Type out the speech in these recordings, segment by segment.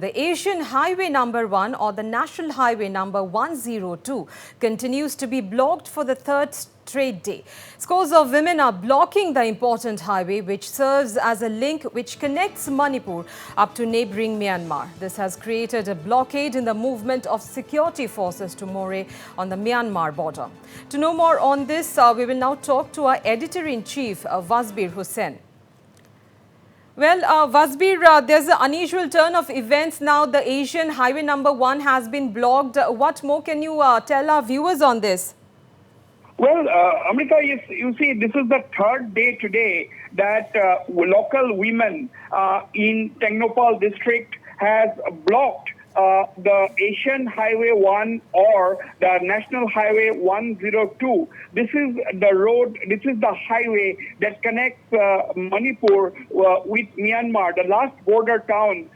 The Asian Highway number 1 or the National Highway number 102 continues to be blocked for the third straight day. Scores of women are blocking the important highway which serves as a link which connects Manipur up to neighbouring Myanmar. This has created a blockade in the movement of security forces to Moreh on the Myanmar border. To know more on this, we will now talk to our Editor-in-Chief, Wasbir Hussain. Well, Wasbir, there's an unusual turn of events now. The Asian Highway number 1 has been blocked. What more can you tell our viewers on this? Well, Amrita, you see, this is the third day today that local women in Tengnopal district has blocked the Asian Highway 1 or the National Highway 102. This is the road, this is the highway that connects Manipur with Myanmar, the last border town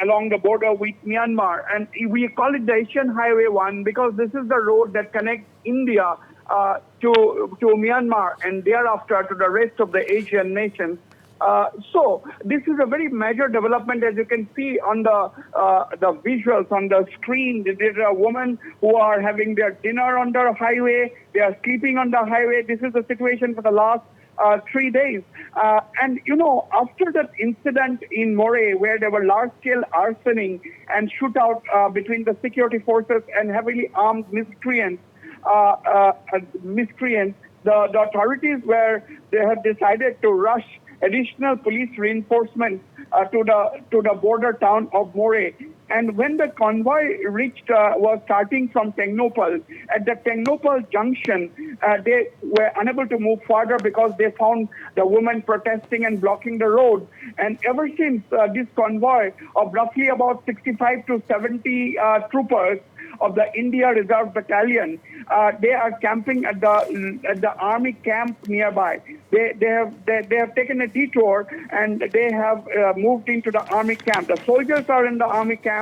along the border with Myanmar. And we call it the Asian Highway 1 because this is the road that connects India to Myanmar and thereafter to the rest of the Asian nations. So this is a very major development, as you can see on the visuals on the screen. There are women who are having their dinner on the highway. They are sleeping on the highway. This is the situation for the last 3 days. And, you know, after that incident in Moreh, where there were large-scale arsoning and shootout between the security forces and heavily armed miscreants, the authorities they have decided to rush additional police reinforcements to the border town of Moreh. And when the convoy was starting from Tengnopal, at the Tengnopal junction, they were unable to move further because they found the women protesting and blocking the road. And ever since this convoy of roughly about 65 to 70 troopers of the India Reserve Battalion, they are camping at the army camp nearby. They have taken a detour and they have moved into the army camp. The soldiers are in the army camp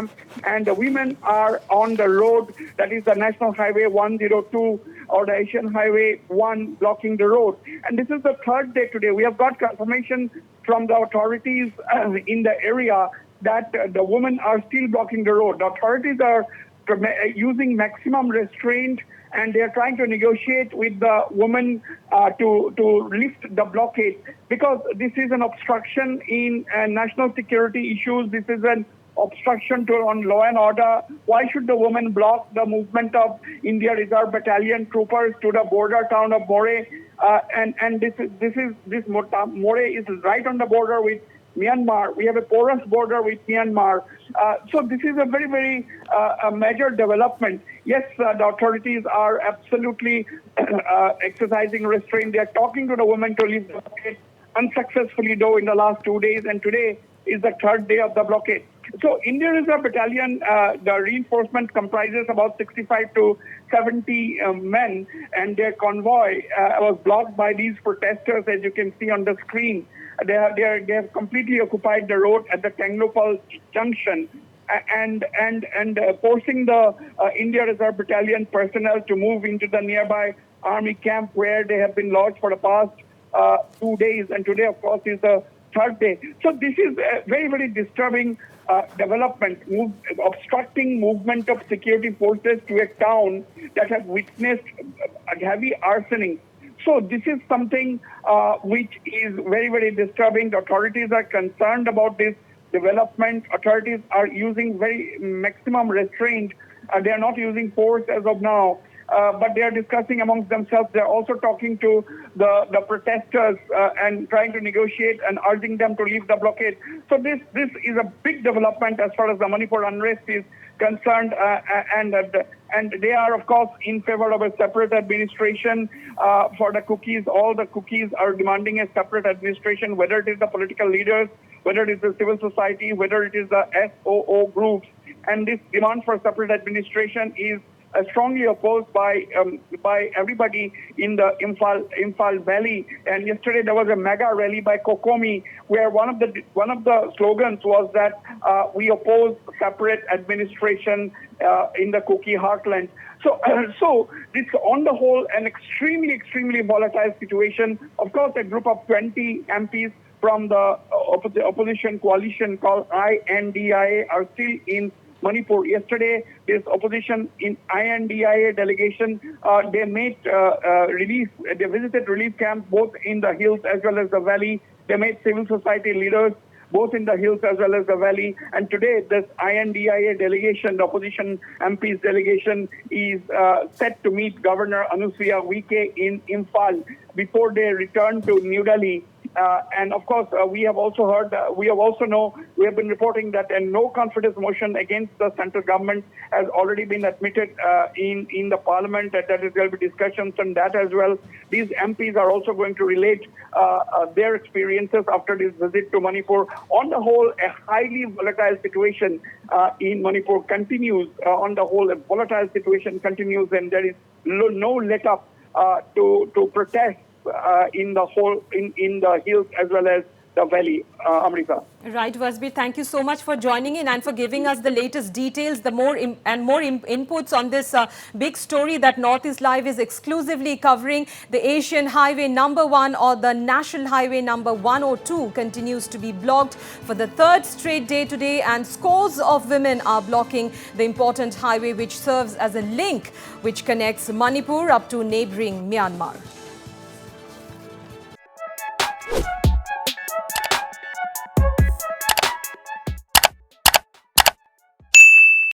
and the women are on the road, that is the National Highway 102 or the Asian Highway 1, blocking the road. And this is the third day today. We have got confirmation from the authorities in the area that the women are still blocking the road. The authorities are using maximum restraint and they are trying to negotiate with the women to lift the blockade, because this is an obstruction in national security issues. This is an obstruction on law and order. Why should the women block the movement of India Reserve Battalion troopers to the border town of Moreh? Moreh is right on the border with Myanmar. We have a porous border with Myanmar. So this is a very, very major development. Yes, the authorities are absolutely exercising restraint. They are talking to the women to leave the blockade unsuccessfully, though, in the last 2 days. And today is the third day of the blockade. So India Reserve Battalion, the reinforcement comprises about 65 to 70 men, and their convoy was blocked by these protesters, as you can see on the screen. They have completely occupied the road at the Tengnopal junction and forcing the India Reserve Battalion personnel to move into the nearby army camp where they have been lodged for the past 2 days. And today, of course, is the third day. So this is a very, very disturbing development, obstructing movement of security forces to a town that has witnessed heavy arsoning. So this is something which is very, very disturbing. The authorities are concerned about this development. Authorities are using very maximum restraint. They are not using force as of now, but they are discussing amongst themselves. They are also talking to the protesters and trying to negotiate and urging them to leave the blockade. So this is a big development as far as the Manipur unrest is concerned, and they are, of course, in favor of a separate administration for the cookies. All the cookies are demanding a separate administration, whether it is the political leaders, whether it is the civil society, whether it is the SOO groups. And this demand for separate administration is strongly opposed by everybody in the Imphal Valley. And yesterday there was a mega rally by Kokomi, where one of the slogans was that we oppose separate administration in the Kuki heartland. So this, on the whole, an extremely volatile situation. Of course, a group of 20 MPs from the opposition coalition called INDIA are still in Manipur. Yesterday, this opposition in INDIA delegation, they visited relief camps both in the hills as well as the valley. They met civil society leaders both in the hills as well as the valley. And today, this INDIA delegation, the opposition MP's delegation, is set to meet Governor Anusuya Uike in Imphal before they return to New Delhi. And of course, we have also heard, we have been reporting that a no confidence motion against the central government has already been admitted in the parliament. That there will be discussions on that as well. These MPs are also going to relate their experiences after this visit to Manipur. On the whole, a highly volatile situation in Manipur continues. On the whole, a volatile situation continues, and there is no let up to protest in the hills as well as the valley, Amrita. Right, Wasbir, thank you so much for joining in and for giving us the latest details, more inputs on this big story that Northeast Live is exclusively covering. The Asian Highway number 1 or the National Highway number 102 continues to be blocked for the third straight day today, and scores of women are blocking the important highway which serves as a link which connects Manipur up to neighbouring Myanmar.